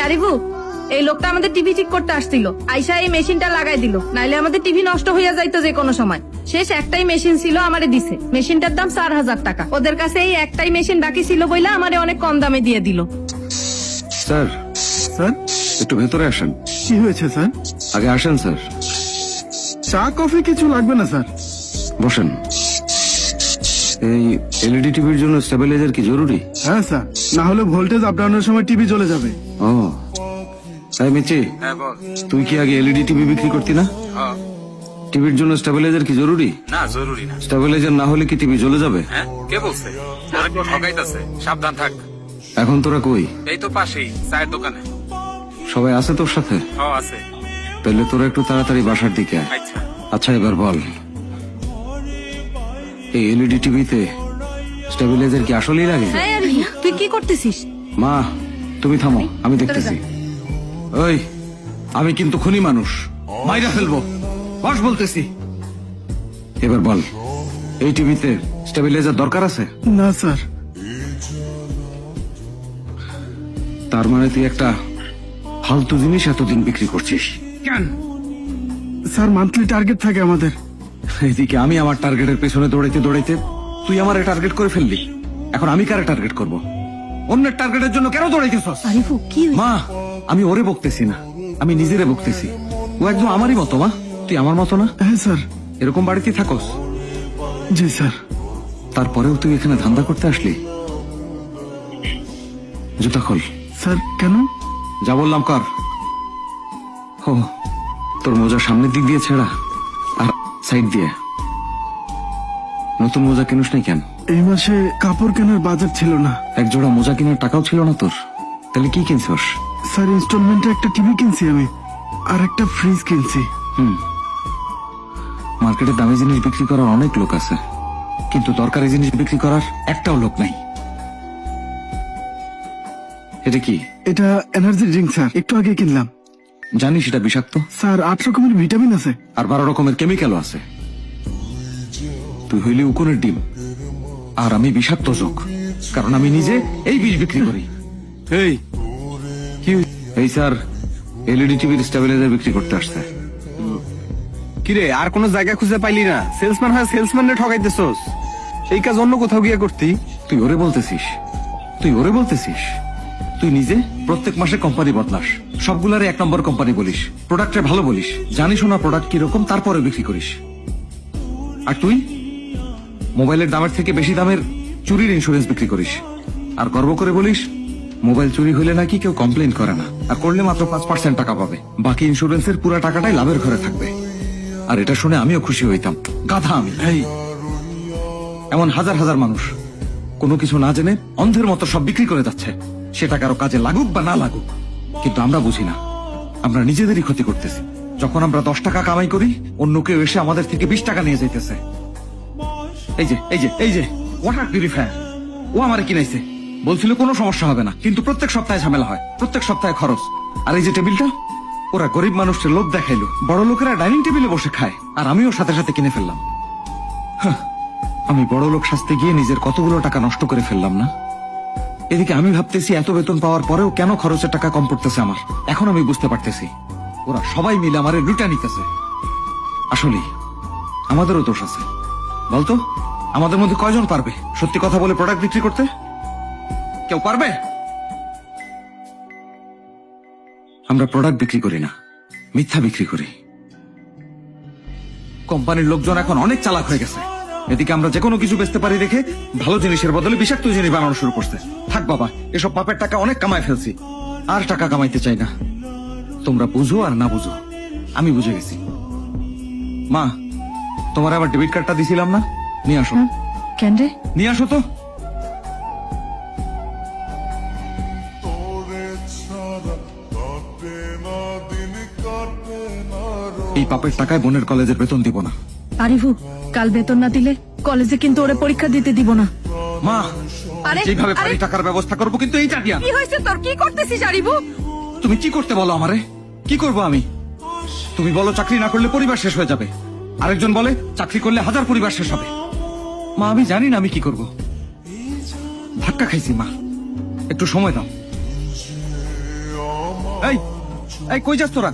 আরিফু, এই লোকটা আমাদের টিভি ঠিক করতে আসছিল, আইসা এই মেশিনটা লাগাই দিল, নাইলে আমাদের টিভি নষ্ট হইয়া যাইতো যে কোনো সময়। শেষ একটাই মেশিন ছিল, আমারে দিছে। মেশিনটার দাম 4000 টাকা। ওদের কাছে এই একটাই মেশিন বাকি ছিল বইলা আমারে অনেক কম দামে দিয়ে দিল। স্যার, স্যার একটু ভেতরে আসেন। কি হয়েছে স্যার? আগে আসেন স্যার, চা কফি কিছু লাগবে না স্যার। বসেন। এই এলইডি টিভির জন্য স্টেবিলাইজার কি জরুরি? হ্যাঁ স্যার, না হলে ভোল্টেজ আপ ডাউনের সময় টিভি জ্বলে যাবে। ও তাই মিচি, তুই কি আগে এলইডি টিভি বিক্রি করতি না? টিভির জন্য স্টেবিলাইজার কি জরুরি? না, জরুরি না। স্টেবিলাইজার না হলে কি টিভি জ্বলে যাবে? হ্যাঁ, কে বলছে? আরে কেউ ঠকাইতাছে, সাবধান থাক। এখন তোরা কই? এই তো পাশেই চায়ের দোকানে। সবাই আছে তোর সাথে? আছে। তাহলে তোরা একটু তাড়াতাড়ি বাসার দিকে আয়। আচ্ছা। আচ্ছা এবার বল, এই এলইডি টিভিতে স্টেবিলাইজার কি আসলেই লাগে? হ্যাঁ আরিফু, তুই কি করতেছিস? মা তুমি থামো, আমি দেখতেছি। ওই, আমি কিন্তু খুনি মানুষ, মাইরা ফেলবো, বস বলতেছি। এবার বল, এই টিভিতে স্টেবিলাইজার দরকার আছে? না স্যার। তার মানে তুই একটা ফালতু জিনিস এতদিন বিক্রি করছিস কেন? স্যার মান্থলি টার্গেট থাকে আমাদের। এদিকে আমি আমার টার্গেটের পেছনে দৌড়াইতে দৌড়াইতে তুই আমার টার্গেট করে ফেললি। এখন আমি কারে টার্গেট করব? অন্যের টার্গেটের জন্য কেন দৌড়াইতেছস? আরিফু কি হয়েছে? মা, আমি ওরে বকতেছি না, আমি নিজেরে বকতেছি। ও একদম আমারই মতো। মা, তুই আমার মতো না? হ্যাঁ স্যার। এরকম বাড়িতে থাকস? জি স্যার। তারপরেও তুই এখানে ধান্দা করতে আসলি? জুতা খোল। স্যার কেন? যা বললাম কর। ও, তোর মোজা সামনের দিক দিয়ে ছেঁড়া আর সাইড দিয়ে। নতুন মোজা কিনুস নাই কেন? এই মাসে কাপড় কেনার বাজার ছিল না। এক জোড়া মোজা কেনার টাকাও ছিল না তোর? তাহলে কি কিনছস? স্যার ইনস্টলমেন্টে একটা টিভি কিনছি আমি, আর একটা ফ্রিজ কিনছি। মার্কেটে দামি জিনিস বিক্রি করার অনেক লোক আছে, কিন্তু দরকারি জিনিস বিক্রি করার একটাও লোক নাই। এটা কি? এটা এনার্জি ড্রিঙ্ক স্যার, একটু আগে কিনলাম। জানিস এটা বিষাক্ত? স্যার 8 রকমের ভিটামিন আছে। আর 12 রকমের কেমিক্যালও আছে। তুই হইলি উকুনের ডিম, আর আমি বিষাক্ত যোগ, কারণ আমি নিজে এই বিষ বিক্রি করি। এই কি? এই স্যার এলইডি টিভির স্টেবিলাইজার বিক্রি করতে আসছে। কিরে, আর কোন জায়গা খুঁজে পাইলি না? সেলসম্যান হয় সেলসম্যান রে ঠকাইতেছস। এই কাজ অন্য কোথাও গিয়ে করতি। তুই ওরে বলতেছিস? তুই ওরে বলতেছিস? তুই নিজে প্রত্যেক মাসে কোম্পানি বদলাস, সবগুলারে 1 নম্বর কোম্পানি বলিস, প্রোডাক্টে ভালো বলিস, জানিস না প্রোডাক্ট কিরকম, তারপরে বিক্রি করিস। আর তুই মোবাইলের দামের থেকে বেশি দামের চুরির ইন্স্যুরেন্স বিক্রি করিস, আর গর্ব করে বলিস মোবাইল চুরি হইলে নাকি কেউ কমপ্লেন করে না, আর করলে মাত্র 5% টাকা পাবে, বাকি ইন্স্যুরেন্সের পুরো টাকাটাই লাভের ঘরে থাকবে। আর এটা শুনে আমিও খুশি হইতাম, গাধা আমি। এই এমন হাজার হাজার মানুষ কোনো কিছু না জেনে অন্ধের মতো সব বিক্রি করে যাচ্ছে, সেটা কারো কাজে লাগুক বা না লাগুক, কিন্তু আমরা বুঝি না, আমরা নিজেদেরই ক্ষতি করতেছি। যখন আমরা 10 টাকা কামাই করি, অন্য কেউ এসে আমাদের থেকে 20 টাকা নিয়ে যাইতেছে। এই যে এই যে এই যে ওয়াটার পিউরিফায়ার, ও আমারে কিনাইছে, বলছিল কোনো সমস্যা হবে না, কিন্তু প্রত্যেক সপ্তাহে ঝামেলা হয়, প্রত্যেক সপ্তাহে খরচ। আর এই যে টেবিলটা, ওরা গরিব মানুষের লোভ দেখাইলো, বড় লোকেরা ডাইনিং টেবিলে বসে খায়, আর আমিও সাথে সাথে কিনে ফেললাম। আমি বড় লোক সাজতে গিয়ে নিজের কতগুলো টাকা নষ্ট করে ফেললাম না? এদিকে আমি ভাবতেছি এত বেতন পাওয়ার পরেও কেন খরচের টাকা কম পড়তেছে আমার। এখন আমি বুঝতে পারতেছি, ওরা সবাই মিলে আমারে লুটা নিতেছে। আসলে আমাদেরও দোষ আছে। বলতো, আমাদের মধ্যে কয়জন পারবে সত্যি কথা বলে প্রোডাক্ট বিক্রি করতে? কেউ পারবে? আমরা প্রোডাক্ট বিক্রি করি না, মিথ্যা বিক্রি করি। কোম্পানির লোকজন এখন অনেক চালাক হয়ে গেছে। এদিকে আমরা যে কোনো কিছু বেচতে পারি দেখে ভালো জিনিসের বদলে বিষাক্ত জিনিস বানানো শুরু করছে। থাক বাবা, এসব পাপের টাকা অনেক কামাই ফেলছি, আর টাকা কামাইতে চাই না। তোমরা বুঝো আর না বুঝো, আমি বুঝে গেছি। মা, তোমার আবার ডেবিট কার্ডটা দিছিলাম না, নিয়ে আসো। কেন রে? নিয়ে আসো তো। এই পাপের টাকায় বোনের কলেজের বেতন দিব না। আরিফু, কাল বেতন না দিলে কলেজে কিন্তু ওরে পরীক্ষা দিতে দিব না। মা, আরে, যেভাবে পারি আরে, টাকার ব্যবস্থা করবো, কিন্তু এইটা দিয়া। কি হয়েছে তোর? কি করতেছিস আরিফু? তুমি কি করতে বলো আমারে? কি করবো আমি? তুমি বলো চাকরি না করলে পরিবার শেষ হয়ে যাবে, আরেকজন বলে চাকরি করলে 1000 পরিবার শেষ হবে। মা, আমি জানি না আমি কি করব। ধাক্কা খাইছি মা, একটু সময় দাও। এই এই কই যাস তোরা?